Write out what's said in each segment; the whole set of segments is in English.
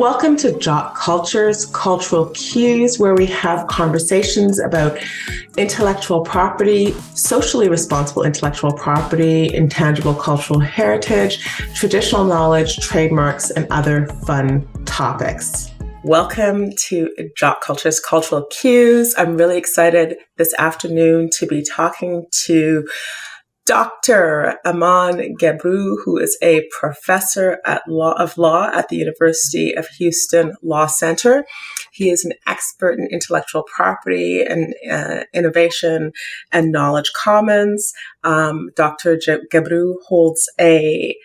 Welcome to Jotkulture's Cultural Cues, where we have conversations about intellectual property, socially responsible intellectual property, intangible cultural heritage, traditional knowledge, trademarks, and other fun topics. Welcome to Jotkulture's Cultural Cues. I'm really excited this afternoon to be talking to Dr. Aman Gebru, who is a professor of law at the University of Houston Law Center. He is an expert in intellectual property and innovation and knowledge commons. Dr. Gebru holds a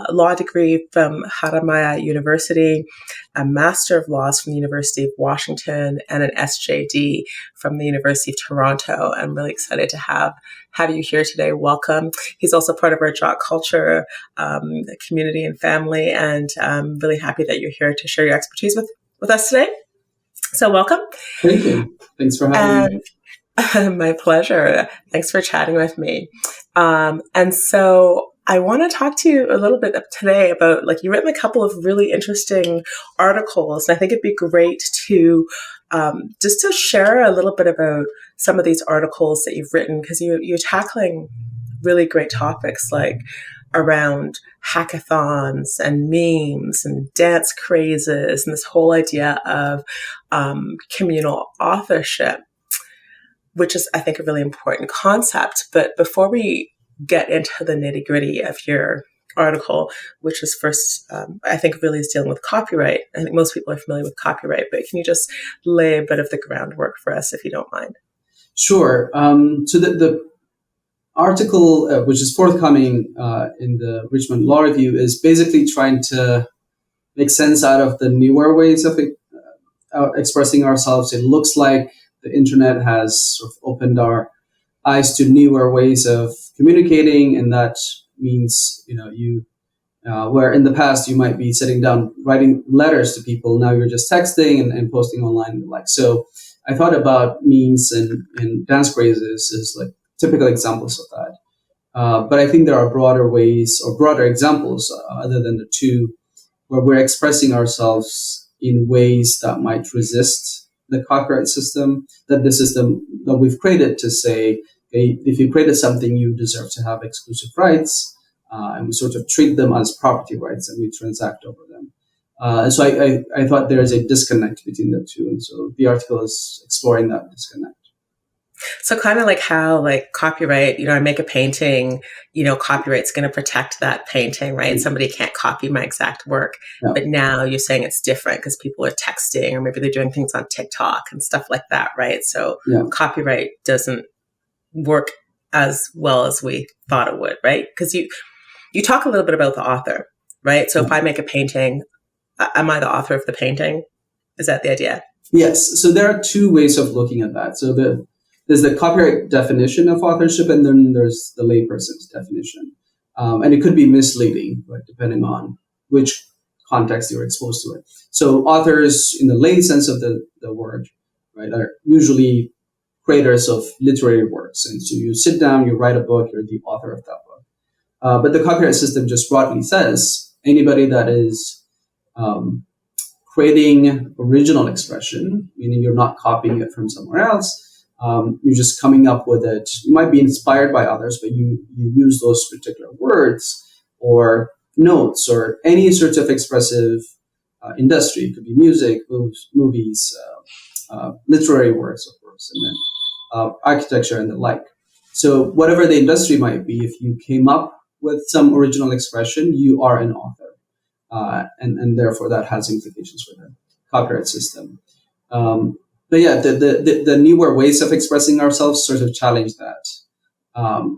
law degree from Haramaya University, a Master of Laws from the University of Washington, and an SJD from the University of Toronto. I'm really excited to have you here today. Welcome. He's also part of our Jotkulture community and family, and I'm really happy that you're here to share your expertise with us today. So welcome. Thank you. Thanks for having me. My pleasure. Thanks for chatting with me. And so I want to talk to you a little bit today about, you've written a couple of really interesting articles, and I think it'd be great to just to share a little bit about some of these articles that you've written, because you're tackling really great topics like around hackathons and memes and dance crazes and this whole idea of communal authorship, which is, I think, a really important concept. But before we get into the nitty-gritty of your article, which is first, I think really is dealing with copyright. I think most people are familiar with copyright, but can you just lay a bit of the groundwork for us, if you don't mind? Sure. So the article, which is forthcoming in the Richmond Law Review, is basically trying to make sense out of the newer ways of expressing ourselves. It looks like the internet has sort of opened our eyes to newer ways of communicating, and that means, where in the past you might be sitting down writing letters to people, now you're just texting and posting online and the like. So I thought about memes and dance crazes as like typical examples of that. But I think there are broader ways or broader examples other than the two, where we're expressing ourselves in ways that might resist the copyright system, that the system that we've created to say, if you created something, you deserve to have exclusive rights, and we sort of treat them as property rights and we transact over them. And so I thought there is a disconnect between the two. And so the article is exploring that disconnect. So kind of like how copyright, I make a painting, copyright's going to protect that painting, right? Mm-hmm. Somebody can't copy my exact work. Yeah. But now you're saying it's different because people are texting, or maybe they're doing things on TikTok and stuff like that, right? So copyright doesn't work as well as we thought it would, right? Because you talk a little bit about the author, right? So if I make a painting, am I the author of the painting? Is that the idea? Yes. So there are two ways of looking at that. So there's the copyright definition of authorship, and then there's the layperson's definition. And it could be misleading, right, depending on which context you're exposed to it. So authors, in the lay sense of the word, right, are usually creators of literary works. And so you sit down, you write a book, you're the author of that book. But the copyright system just broadly says anybody that is creating original expression, meaning you're not copying it from somewhere else, you're just coming up with it. You might be inspired by others, but you use those particular words or notes or any sort of expressive industry. It could be music, movies, literary works, of course, and then architecture and the like. So whatever the industry might be, if you came up with some original expression, you are an author. And therefore that has implications for the copyright system. But yeah, the newer ways of expressing ourselves sort of challenge that,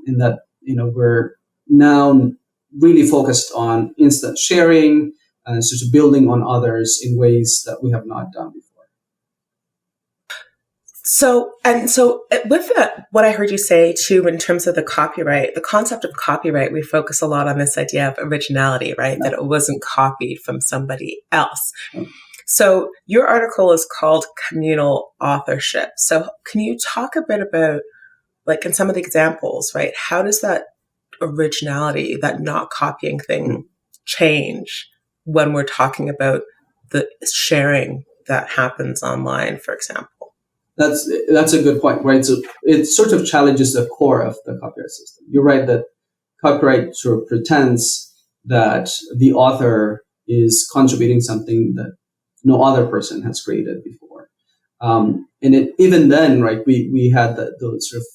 in that, we're now really focused on instant sharing and sort of building on others in ways that we have not done before. So with what I heard you say too, in terms of the concept of copyright, we focus a lot on this idea of originality, right? Yeah. That it wasn't copied from somebody else. Yeah. So your article is called Communal Authorship. So can you talk a bit about, in some of the examples, right? How does that originality, that not copying thing change when we're talking about the sharing that happens online, for example? That's a good point, right? So it sort of challenges the core of the copyright system. You're right that copyright sort of pretends that the author is contributing something that no other person has created before. Even then, right, we had those sort of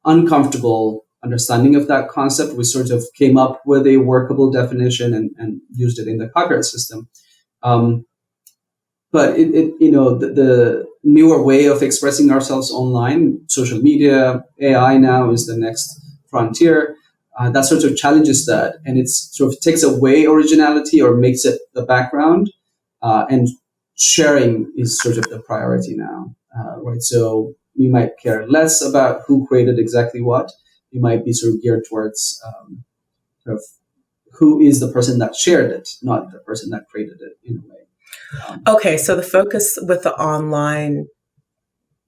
uncomfortable understanding of that concept. We sort of came up with a workable definition and used it in the copyright system. But the newer way of expressing ourselves online, social media, AI now is the next frontier. That sort of challenges that, and it sort of takes away originality or makes it the background, and sharing is sort of the priority now, right? So we might care less about who created exactly what. We might be sort of geared towards sort of who is the person that shared it, not the person that created it in a way. Okay, so the focus with the online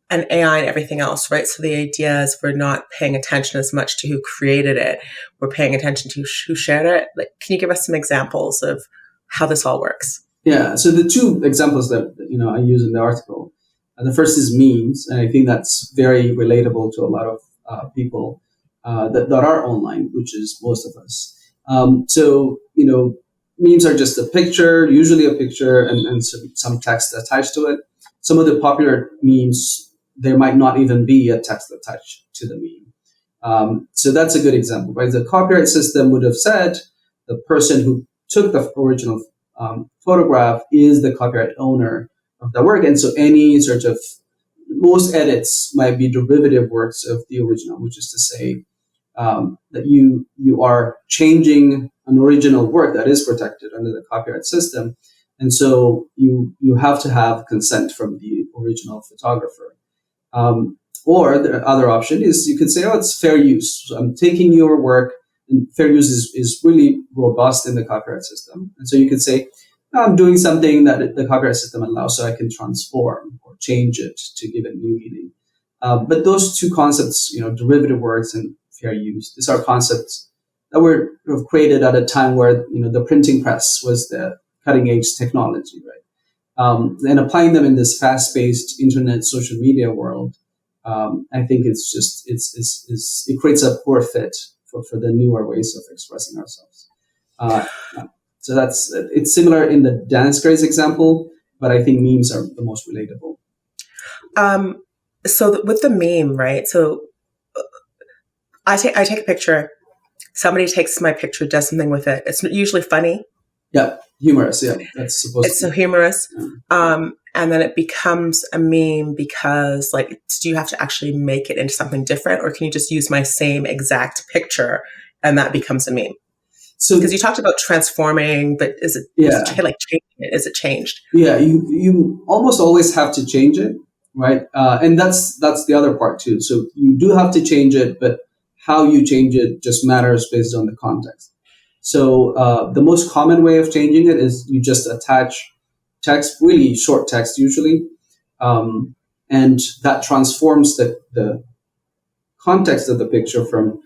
and AI and everything else, right? So the idea is we're not paying attention as much to who created it. We're paying attention to who shared it. Like, can you give us some examples of how this all works? Yeah. So the two examples that I use in the article, the first is memes, and I think that's very relatable to a lot of people that are online, which is most of us. So memes are just a picture, usually a picture, and some text attached to it. Some of the popular memes, there might not even be a text attached to the meme. So that's a good example, right? The copyright system would have said the person who took the original photograph is the copyright owner of the work. And so any sort of, most edits might be derivative works of the original, which is to say that you are changing an original work that is protected under the copyright system. And so you have to have consent from the original photographer. Or the other option is you could say, oh, it's fair use. So I'm taking your work, and fair use is really robust in the copyright system. And so you could say, I'm doing something that the copyright system allows, so I can transform or change it to give it new meaning. But those two concepts, derivative works and fair use, these are concepts that were created at a time where the printing press was the cutting edge technology, right? And applying them in this fast-paced internet social media world, I think it creates a poor fit for the newer ways of expressing ourselves. So it's similar in the dance craze example, but I think memes are the most relatable. So with the meme, right? So I take a picture. Somebody takes my picture, does something with it. It's usually funny. Yeah, humorous. Yeah, that's supposed. It's so humorous. Yeah. And then it becomes a meme because, do you have to actually make it into something different, or can you just use my same exact picture and that becomes a meme? So, because you talked about transforming, but is it changing it? Is it changed? Yeah, you almost always have to change it, right? And that's the other part too. So you do have to change it, but how you change it just matters based on the context. So the most common way of changing it is you just attach text, really short text usually, and that transforms the context of the picture from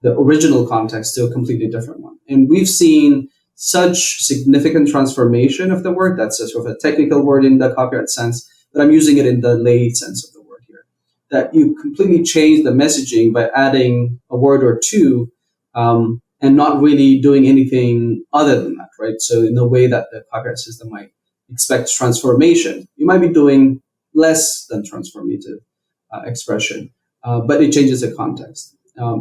the original context to a completely different one. And we've seen such significant transformation of the word. That's a sort of a technical word in the copyright sense, but I'm using it in the lay sense of the word here. That you completely change the messaging by adding a word or two, and not really doing anything other than that, right? So in the way that the copyright system might expect transformation, you might be doing less than transformative expression, but it changes the context.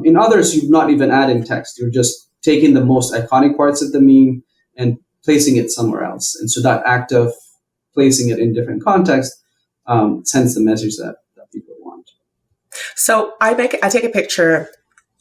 In others, you're not even adding text. You're just taking the most iconic parts of the meme and placing it somewhere else. And so that act of placing it in different context sends the message that people want. So I take a picture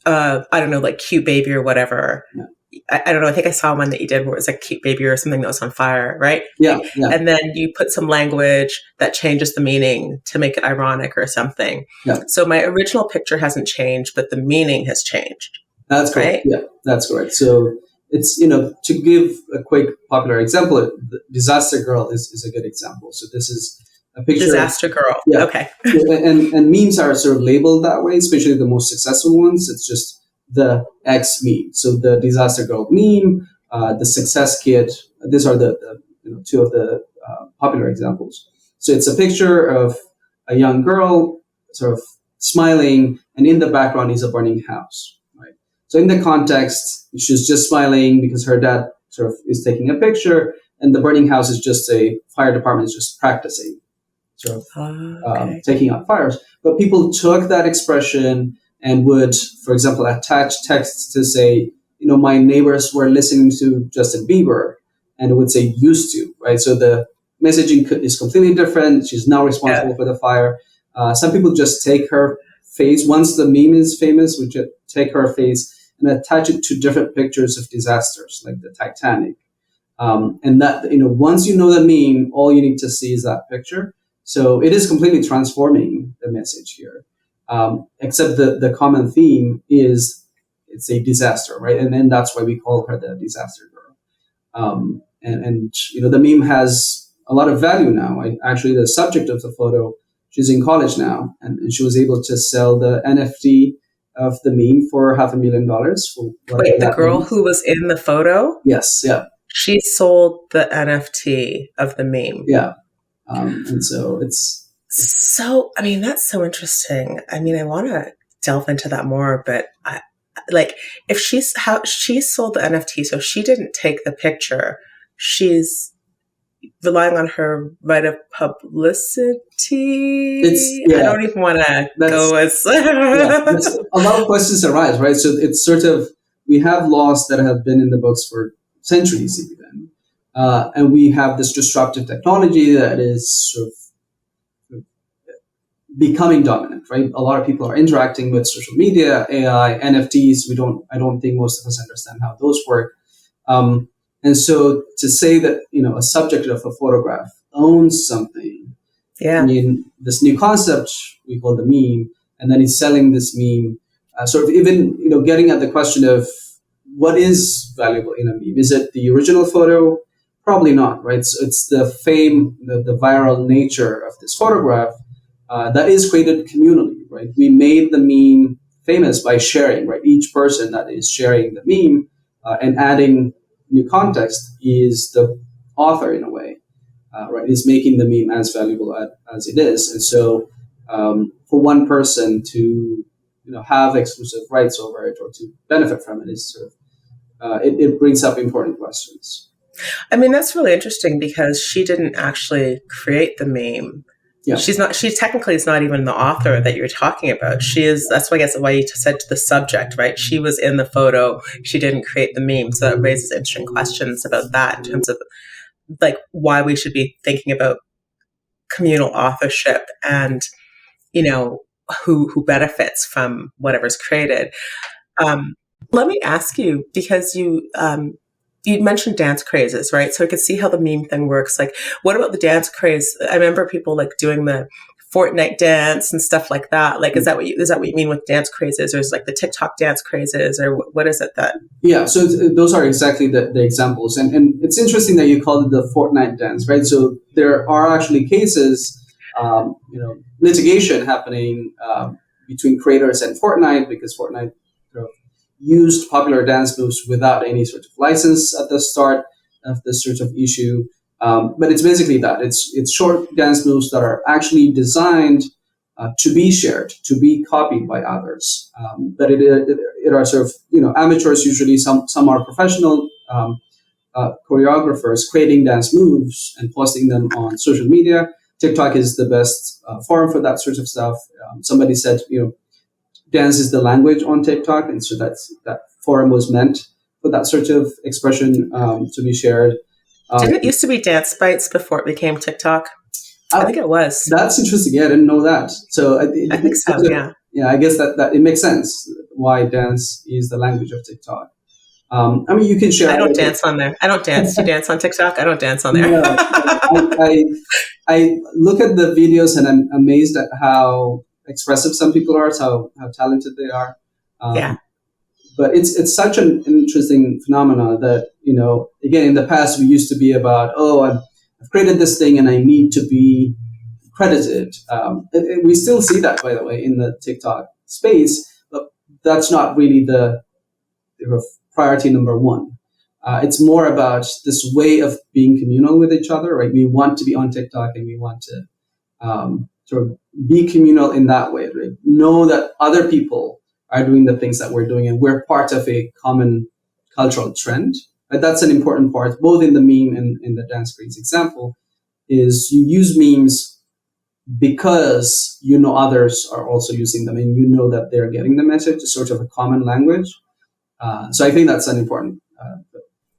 of, I don't know, like cute baby or whatever. Yeah. I don't know. I think I saw one that you did where it was like cute baby or something that was on fire, right? Yeah. And then you put some language that changes the meaning to make it ironic or something. Yeah. So my original picture hasn't changed, but the meaning has changed. That's correct. Right? Yeah, that's correct. So it's, to give a quick popular example, Disaster Girl is a good example. So this is a picture. Disaster Girl. Yeah. Okay. and memes are sort of labeled that way, especially the most successful ones. It's just the X meme. So the Disaster Girl meme, the Success Kit, these are the two of the popular examples. So it's a picture of a young girl sort of smiling, and in the background is a burning house, right? So in the context, she's just smiling because her dad sort of is taking a picture, and the burning house is just a fire department is just practicing, sort of taking out fires. But people took that expression and would, for example, attach text to say, my neighbors were listening to Justin Bieber, and it would say used to, right? So the messaging is completely different. She's now responsible for the fire. Some people just take her face. Once the meme is famous, we just take her face and attach it to different pictures of disasters, like the Titanic. And that, once you know the meme, all you need to see is that picture. So it is completely transforming the message here. Except the common theme is it's a disaster, right? And then that's why we call her the disaster girl. And the meme has a lot of value now. Actually, the subject of the photo, she's in college now, and she was able to sell the NFT of the meme for $500,000. Wait, the girl who was in the photo? Yes, yeah. She sold the NFT of the meme. Yeah. And so it's... So, that's so interesting. I want to delve into that more, but if she sold the NFT, so she didn't take the picture, she's relying on her right of publicity. I don't even want to go as... a lot of questions arise, right? So it's sort of, we have laws that have been in the books for centuries even. And we have this disruptive technology that is sort of becoming dominant, right? A lot of people are interacting with social media, AI, NFTs. I don't think most of us understand how those work. And so to say that, a subject of a photograph owns something, this new concept we call the meme, and then he's selling this meme, sort of even, getting at the question of what is valuable in a meme? Is it the original photo? Probably not, right? So it's the fame, the viral nature of this photograph that is created communally, right? We made the meme famous by sharing, right? Each person that is sharing the meme and adding new context is the author in a way, right? Is making the meme as valuable as it is. And so for one person to, have exclusive rights over it or to benefit from it is sort of, it brings up important questions. That's really interesting because she didn't actually create the meme. Yeah. She technically is not even the author that you're talking about. That's why I guess why you said to the subject, right? She was in the photo. She didn't create the meme. So that raises interesting questions about that in terms of why we should be thinking about communal authorship and, who benefits from whatever's created. Let me ask you, because you mentioned dance crazes, right? So I could see how the meme thing works. What about the dance craze? I remember people doing the Fortnite dance and stuff like that. Is that what you mean with dance crazes, or is the TikTok dance crazes, or what is it that? Yeah, so those are exactly the examples, and it's interesting that you called it the Fortnite dance, right? So there are actually cases, litigation happening between creators and Fortnite because Fortnite used popular dance moves without any sort of license at the start of this sort of issue. But it's basically that. It's short dance moves that are actually designed to be shared, to be copied by others. But it are sort of, amateurs usually, some are professional choreographers creating dance moves and posting them on social media. TikTok is the best forum for that sort of stuff. Somebody said, dance is the language on TikTok, and so that forum was meant for that sort of expression to be shared. Didn't it used to be Dance Bites before it became TikTok? I think it was. That's interesting. Yeah, I didn't know that. So I think so. Yeah. Yeah, I guess that it makes sense why dance is the language of TikTok. You can share. I don't dance on there. I don't dance. You dance on TikTok? I don't dance on there. No, I look at the videos and I'm amazed at how expressive some people are, how talented they are. Yeah. But it's such an interesting phenomena that, again, in the past we used to be about, I've created this thing and I need to be credited. We still see that, by the way, in the TikTok space, but that's not really the priority number one. It's more about this way of being communal with each other, right? We want to be on TikTok and we want to sort of be communal in that way, right? Know that other people are doing the things that we're doing and we're part of a common cultural trend. Right? That's an important part, both in the meme and in the dance Craze example, is you use memes because you know others are also using them and you know that they're getting the message. It's sort of a common language. So I think that's an important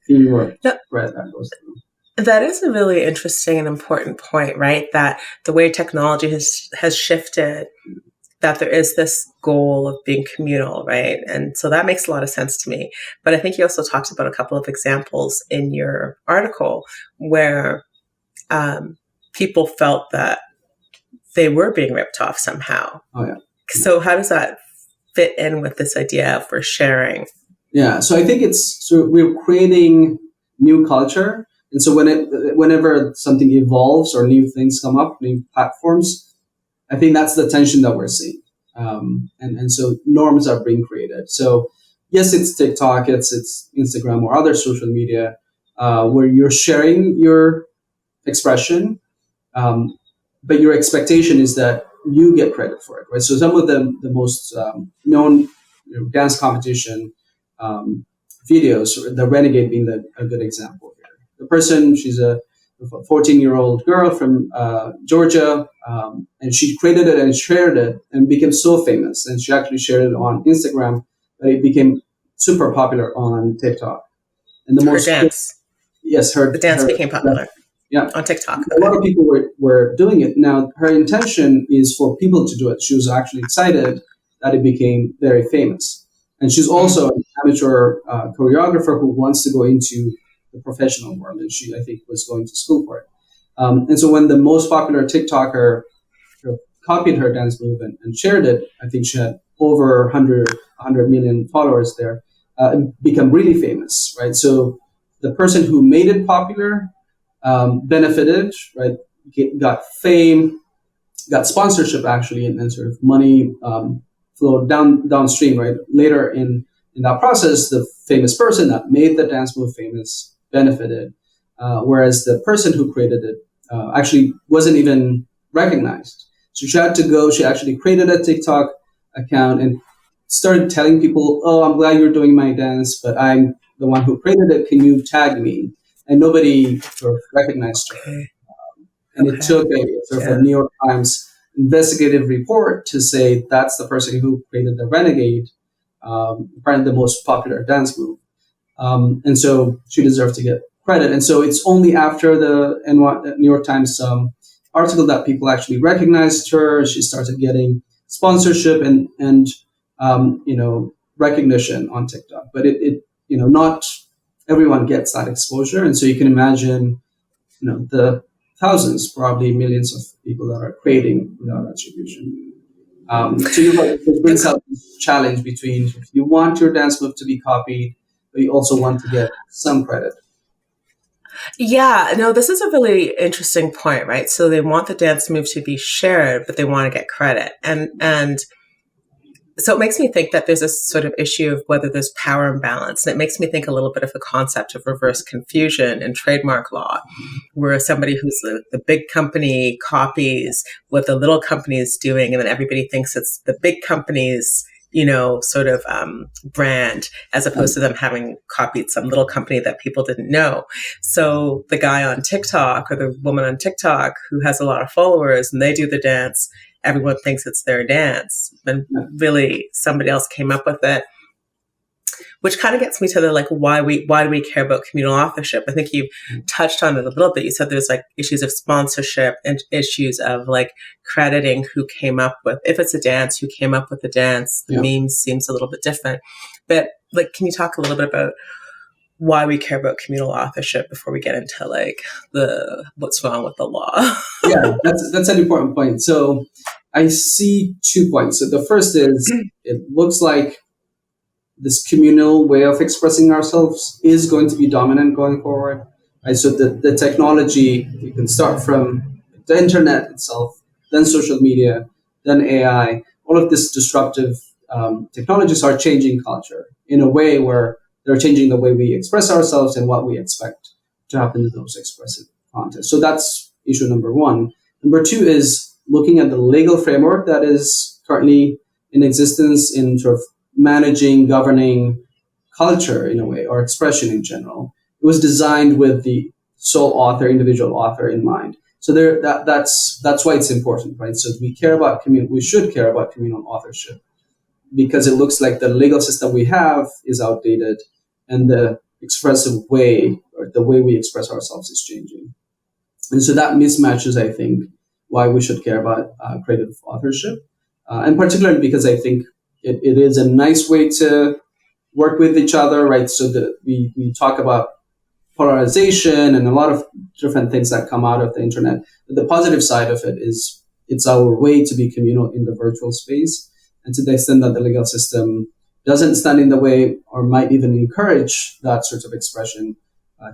theme or thread that goes through. That is a really interesting and important point, right? That the way technology has shifted, that there is this goal of being communal, right? And so that makes a lot of sense to me. But I think you also talked about a couple of examples in your article where people felt that they were being ripped off somehow. Oh, yeah. So how does that fit in with this idea of we're sharing? Yeah, so I think we're creating new culture. And so whenever something evolves or new things come up, new platforms, I think that's the tension that we're seeing. And so norms are being created. So yes, it's TikTok, it's Instagram or other social media where you're sharing your expression, but your expectation is that you get credit for it, right? So some of the most known dance competition videos, the Renegade being a good example here. The person, she's a 14-year-old girl from Georgia, and she created it and shared it and became so famous. And she actually shared it on Instagram that it became super popular on TikTok. And her dance. Yes, the dance became popular. Yeah, on TikTok. A lot of people were doing it. Now, her intention is for people to do it. She was actually excited that it became very famous. And she's also an amateur choreographer who wants to go into the professional world. And she, I think, was going to school for it. And so when the most popular TikToker copied her dance move and shared it, I think she had over 100 million followers there, and become really famous, right? So the person who made it popular benefited, right? Got fame, got sponsorship actually, and sort of money flowed downstream, right? Later in that process, the famous person that made the dance move famous benefited, whereas the person who created it actually wasn't even recognized. So she had to go. She actually created a TikTok account and started telling people, "Oh, I'm glad you're doing my dance, but I'm the one who created it. Can you tag me?" And nobody sort of recognized her. And it took a New York Times investigative report to say that's the person who created the Renegade, apparently the most popular dance move. And so she deserved to get credit. And so it's only after the New York Times article that people actually recognized her. She started getting sponsorship and recognition on TikTok. But it not everyone gets that exposure. And so you can imagine, the thousands, probably millions of people that are creating without attribution. So it brings out this challenge between you want your dance move to be copied, but you also want to get some credit. Yeah, no, this is a really interesting point, right? So they want the dance move to be shared, but they want to get credit. And so it makes me think that there's a sort of issue of whether there's power imbalance. And it makes me think a little bit of the concept of reverse confusion in trademark law, where somebody who's the big company copies what the little company is doing, and then everybody thinks it's the big company's, sort of brand, as opposed to them having copied some little company that people didn't know. So the guy on TikTok or the woman on TikTok who has a lot of followers and they do the dance, everyone thinks it's their dance, and really somebody else came up with it, which kind of gets me to the why do we care about communal authorship? I think you've touched on it a little bit. You said there's issues of sponsorship and issues of crediting who came up with, if it's a dance, who came up with the dance. The memes seems a little bit different, but can you talk a little bit about why we care about communal authorship before we get into the what's wrong with the law? Yeah, that's an important point. So I see 2 points. So the first is it looks like this communal way of expressing ourselves is going to be dominant going forward. Right? So the technology, you can start from the internet itself, then social media, then AI. All of this disruptive technologies are changing culture in a way where they're changing the way we express ourselves and what we expect to happen to those expressive contests. So that's issue number one. Number two is looking at the legal framework that is currently in existence in sort of managing, governing culture in a way, or expression in general. It was designed with the sole author, individual author in mind. So that's why it's important, right? So we should care about communal authorship, because it looks like the legal system we have is outdated and the expressive way, or the way we express ourselves, is changing. And so that mismatches, I think, why we should care about creative authorship. And particularly because I think it is a nice way to work with each other, right? So that we talk about polarization and a lot of different things that come out of the internet. But the positive side of it is it's our way to be communal in the virtual space. And to the extent that the legal system doesn't stand in the way or might even encourage that sort of expression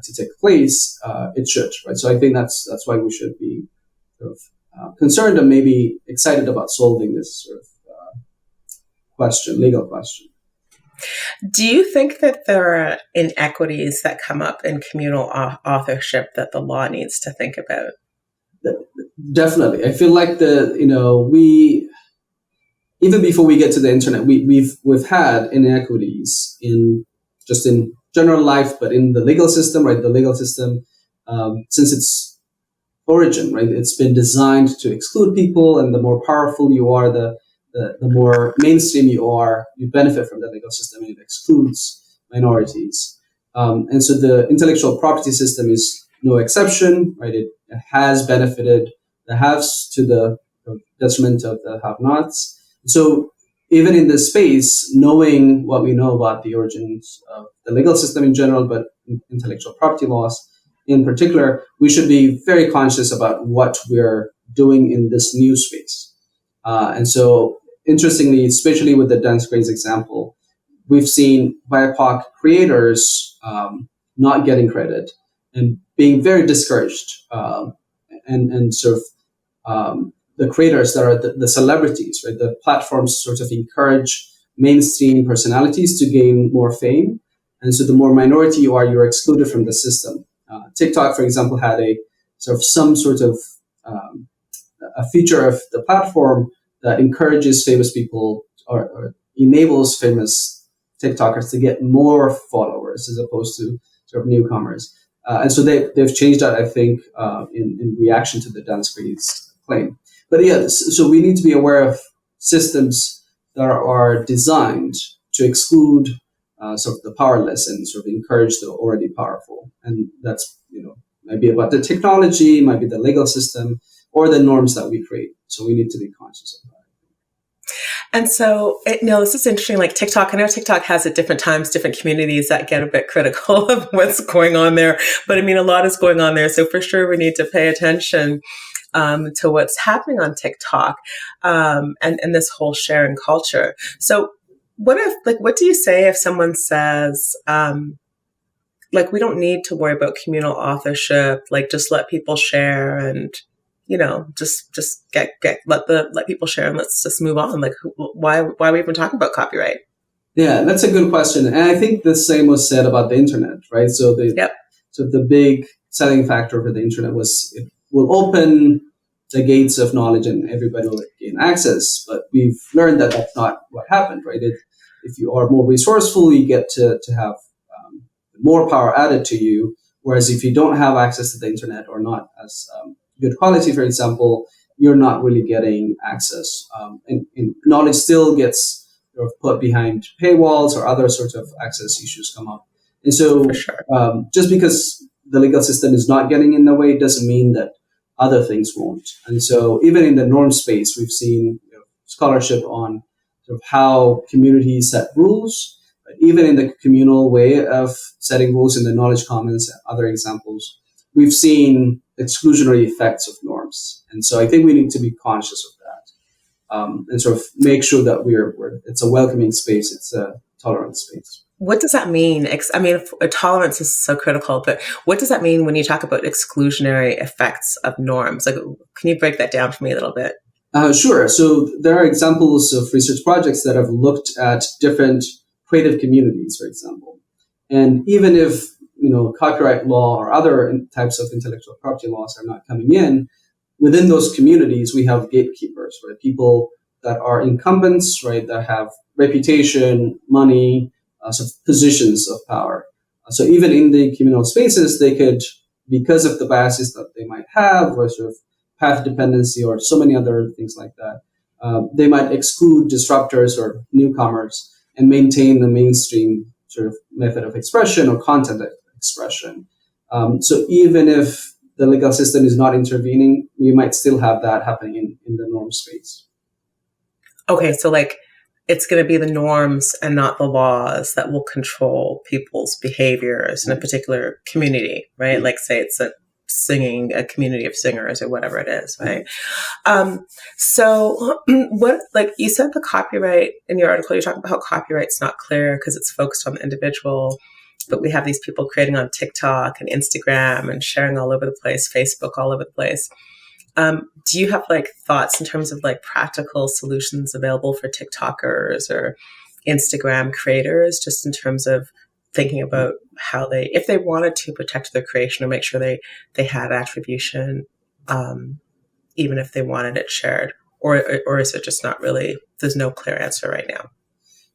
to take place, it should, right? So I think that's why we should be sort of concerned and maybe excited about solving this sort of legal question. Do you think that there are inequities that come up in communal authorship that the law needs to think about? Definitely. I feel like we, even before we get to the internet, we've had inequities in general life, but in the legal system, right? The legal system, since its origin, right? It's been designed to exclude people, and the more powerful you are, the more mainstream you are, you benefit from the legal system, and it excludes minorities. And so the intellectual property system is no exception, right? It has benefited the haves to the detriment of the have-nots. So even in this space, knowing what we know about the origins of the legal system in general, but intellectual property laws in particular, we should be very conscious about what we're doing in this new space. And so, interestingly, especially with the dance Craze example, we've seen BIPOC creators not getting credit and being very discouraged, and sort of the creators that are the celebrities, right? The platforms sort of encourage mainstream personalities to gain more fame. And so the more minority you are, you're excluded from the system. TikTok, for example, had a feature of the platform that encourages famous people or enables famous TikTokers to get more followers as opposed to sort of newcomers. And so they've changed that, I think, in reaction to the dance Craze claim. But yeah, so we need to be aware of systems that are designed to exclude sort of the powerless and sort of encourage the already powerful. And that's, might be about the technology, might be the legal system, or the norms that we create. So we need to be conscious of that. And so, this is interesting, like TikTok. I know TikTok has at different times, different communities that get a bit critical of what's going on there. But a lot is going on there. So for sure, we need to pay attention to what's happening on TikTok and this whole sharing culture. So what do you say if someone says, we don't need to worry about communal authorship, just let people share and, just let people share and let's just move on. Why are we even talking about copyright? Yeah, that's a good question. And I think the same was said about the internet, right? So the big selling factor for the internet was it will open the gates of knowledge and everybody will gain access. But we've learned that that's not what happened, right? If you are more resourceful, you get to have more power added to you. Whereas if you don't have access to the internet or not as good quality, for example, you're not really getting access. And knowledge still gets sort of put behind paywalls or other sorts of access issues come up. And so just because the legal system is not getting in the way doesn't mean that other things won't. And so even in the norm space, we've seen scholarship on sort of how communities set rules. But even in the communal way of setting rules in the knowledge commons and other examples, we've seen exclusionary effects of norms. And so I think we need to be conscious of that and sort of make sure that it's a welcoming space, it's a tolerant space. What does that mean? Tolerance is so critical, but what does that mean when you talk about exclusionary effects of norms? Can you break that down for me a little bit? Sure. So there are examples of research projects that have looked at different creative communities, for example. And even if copyright law or other types of intellectual property laws are not coming in, within those communities we have gatekeepers, right? People that are incumbents, right? That have reputation, money, sort of positions of power. So even in the communal spaces, they could, because of the biases that they might have, or sort of path dependency, or so many other things like that, they might exclude disruptors or newcomers and maintain the mainstream sort of method of expression or content expression. So even if the legal system is not intervening, we might still have that happening in the norm space. Okay, so like it's going to be the norms and not the laws that will control people's behaviors in a particular community, right? Like say it's a community of singers or whatever it is, right? So what, like you said, the copyright in your article, you're talking about how copyright's not clear because it's focused on the individual, but we have these people creating on TikTok and Instagram and sharing all over the place, Facebook all over the place. Do you have like thoughts in terms of like practical solutions available for TikTokers or Instagram creators, just in terms of thinking about how they, if they wanted to protect their creation or make sure they had attribution, even if they wanted it shared, or is it just not really, there's no clear answer right now?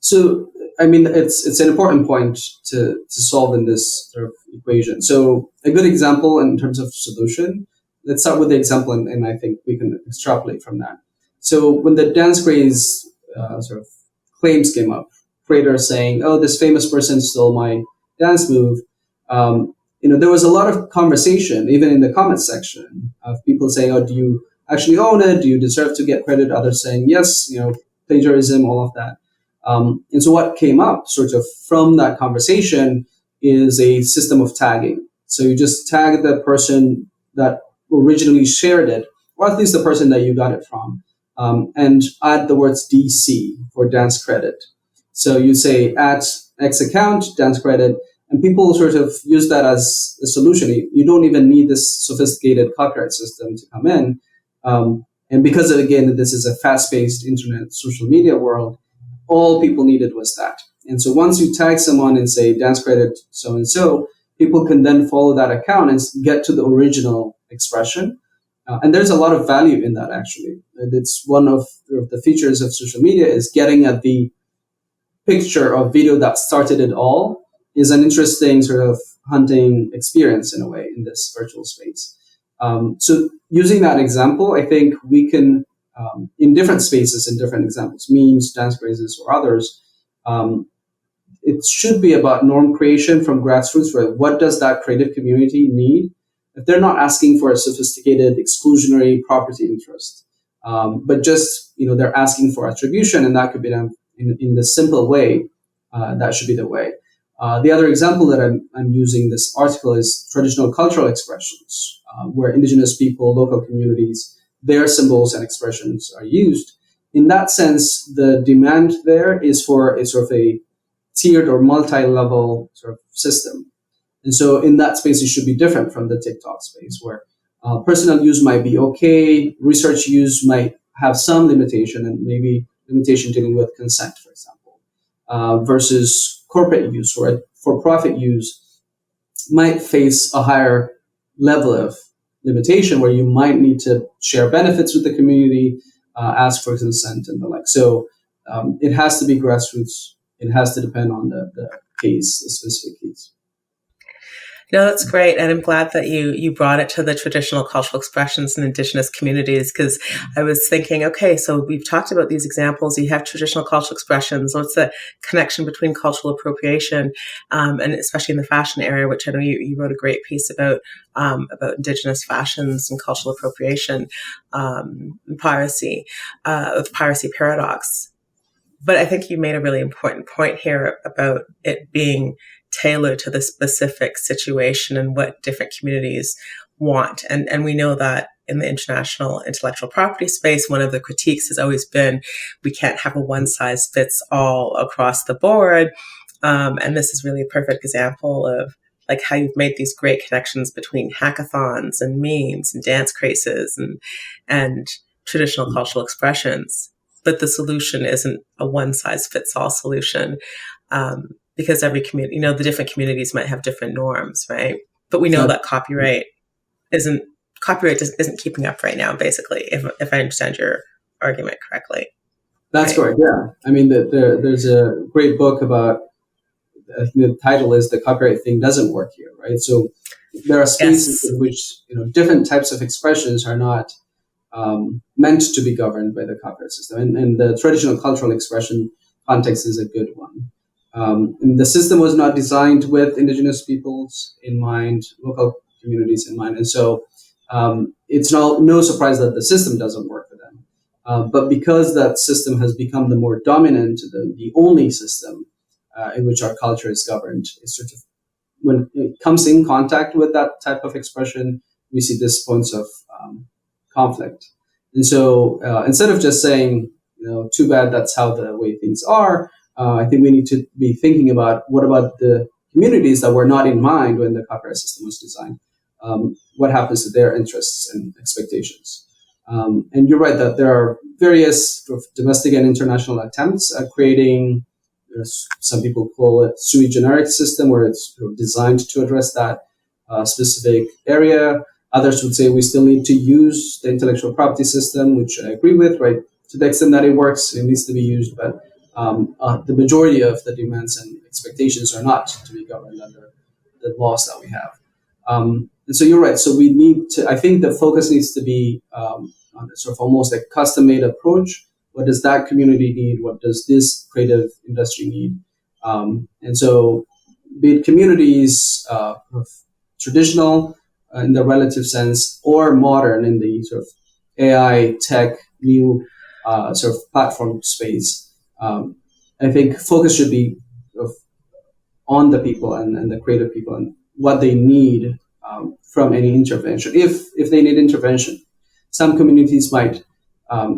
So, I mean, it's an important point to solve in this sort of equation. So a good example in terms of solution, let's start with the example, and I think we can extrapolate from that. So when the dance craze sort of claims came up, creators saying, "Oh, this famous person stole my dance move," there was a lot of conversation, even in the comments section, of people saying, "Oh, do you actually own it? Do you deserve to get credit?" Others saying, "Yes, plagiarism, all of that." And so what came up sort of from that conversation is a system of tagging. So you just tag the person that originally shared it, or at least the person that you got it from, and add the words DC for dance credit. So you say at X account, dance credit, and people sort of use that as a solution. You don't even need this sophisticated copyright system to come in. And because, again, this is a fast-paced internet social media world, all people needed was that. And so once you tag someone and say dance credit so-and-so, people can then follow that account and get to the original expression. And there's a lot of value in that, actually. It's one of the features of social media is getting at the picture or video that started it all is an interesting sort of hunting experience in a way in this virtual space. So using that example, I think we can, in different spaces, in different examples, memes, dance crazes, or others, it should be about norm creation from grassroots, right? What does that creative community need? If they're not asking for a sophisticated exclusionary property interest, but just, they're asking for attribution, and that could be done in the simple way, that should be the way. The other example that I'm using this article is traditional cultural expressions, where indigenous people, local communities, their symbols and expressions are used. In that sense, the demand there is for a sort of a tiered or multi-level sort of system. And so in that space, it should be different from the TikTok space, where personal use might be okay, research use might have some limitation, and maybe limitation dealing with consent, for example, versus corporate use or for-profit use might face a higher level of limitation, where you might need to share benefits with the community, ask for consent and the like. So it has to be grassroots. It has to depend on the case, the specific case. No, that's great. And I'm glad that you brought it to the traditional cultural expressions in Indigenous communities, because I was thinking, okay, so we've talked about these examples. You have traditional cultural expressions. What's the connection between cultural appropriation, and especially in the fashion area, which I know you wrote a great piece about Indigenous fashions and cultural appropriation, and piracy, the piracy paradox. But I think you made a really important point here about it being tailored to the specific situation and what different communities want. And we know that in the international intellectual property space, one of the critiques has always been, we can't have a one size fits all across the board. And this is really a perfect example of like how you've made these great connections between hackathons and memes and dance crazes and traditional cultural expressions. But the solution isn't a one size fits all solution. because every community, the different communities might have different norms, right? But we know that isn't isn't keeping up right now, basically, if I understand your argument correctly. That's correct. Yeah, I mean, there's a great book about. I think the title is "The Copyright Thing Doesn't Work Here," right? So there are spaces in which different types of expressions are not meant to be governed by the copyright system, and the traditional cultural expression context is a good one. And the system was not designed with indigenous peoples in mind, local communities in mind, and so it's no surprise that the system doesn't work for them. But because that system has become the more dominant, the only system in which our culture is governed, it's sort of when it comes in contact with that type of expression, we see these points of conflict. And so instead of just saying, too bad, that's how the way things are, I think we need to be thinking about what about the communities that were not in mind when the copyright system was designed? What happens to their interests and expectations? And you're right that there are various sort of domestic and international attempts at creating, some people call it sui generis system, where it's designed to address that specific area. Others would say we still need to use the intellectual property system, which I agree with, right? To the extent that it works, it needs to be used, but the majority of the demands and expectations are not to be governed under the laws that we have. And so you're right. So we need to, I think the focus needs to be on sort of almost a custom-made approach. What does that community need? What does this creative industry need? And so be it communities traditional in the relative sense or modern in the sort of AI tech new sort of platform space, I think focus should be sort of on the people and the creative people and what they need from any intervention. If they need intervention, some communities might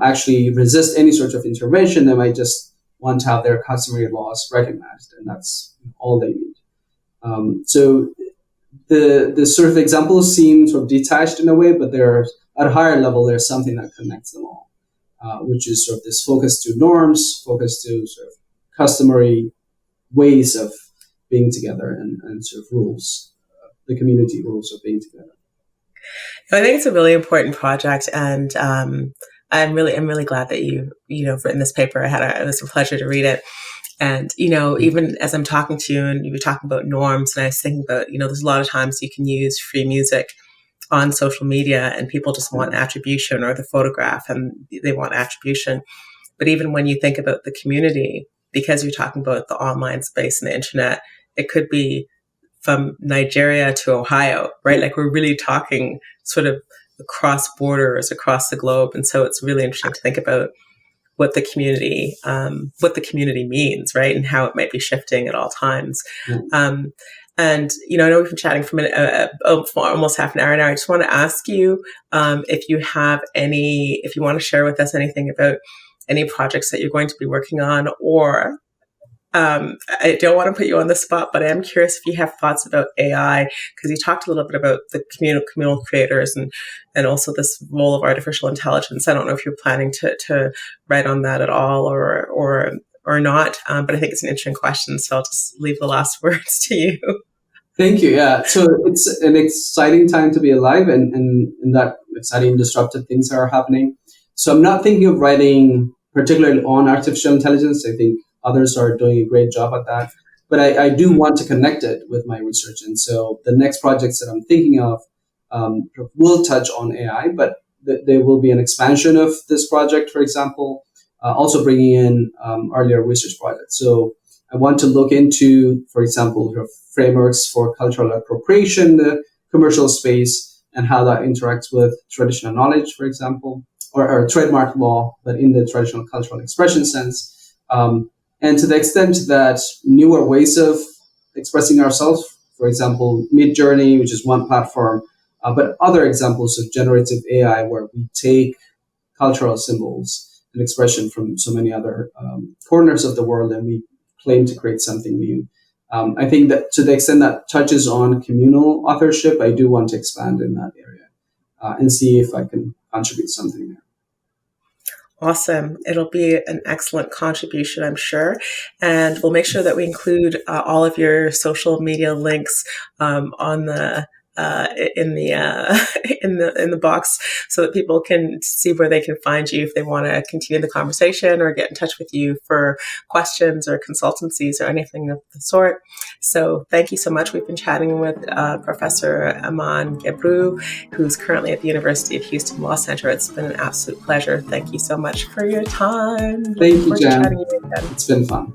actually resist any sort of intervention. They might just want to have their customary laws recognized, and that's all they need. So the sort of examples seem sort of detached in a way, but they're at a higher level. There's something that connects them all, which is sort of this focus to norms, focus to sort of customary ways of being together and sort of rules, the community rules of being together. I think it's a really important project, and I'm really glad that you've written this paper. It was a pleasure to read it. And, even as I'm talking to you and you were talking about norms, and I was thinking about, there's a lot of times you can use free music on social media and people just want attribution, or the photograph and they want attribution. But even when you think about the community, because you're talking about the online space and the internet, it could be from Nigeria to Ohio, right? Like we're really talking sort of across borders, across the globe. And so it's really interesting to think about what the community means, right? And how it might be shifting at all times. And, I know we've been chatting for almost half an hour now. I just want to ask you if you want to share with us anything about any projects that you're going to be working on, or I don't want to put you on the spot, but I am curious if you have thoughts about AI, because you talked a little bit about the communal creators and also this role of artificial intelligence. I don't know if you're planning to write on that at all or not, but I think it's an interesting question, so I'll just leave the last words to you. Thank you. Yeah, so it's an exciting time to be alive, and that exciting disruptive things are happening. So I'm not thinking of writing particularly on artificial intelligence. I think others are doing a great job at that. But I do want to connect it with my research. And so the next projects that I'm thinking of will touch on AI, but there will be an expansion of this project, for example, also bringing in earlier research projects. So I want to look into, for example, frameworks for cultural appropriation in the commercial space and how that interacts with traditional knowledge, for example, or trademark law, but in the traditional cultural expression sense. And to the extent that newer ways of expressing ourselves, for example, Midjourney, which is one platform, but other examples of generative AI where we take cultural symbols and expression from so many other corners of the world and we claim to create something new. I think that to the extent that touches on communal authorship, I do want to expand in that area and see if I can contribute something there. Awesome. It'll be an excellent contribution, I'm sure. And we'll make sure that we include all of your social media links on the in the in the box, so that people can see where they can find you if they want to continue the conversation or get in touch with you for questions or consultancies or anything of the sort. So thank you so much. We've been chatting with Professor Aman Gebru, who's currently at the University of Houston Law Center. It's been an absolute pleasure. Thank you so much for your time. Thank you, Jan. It's been fun.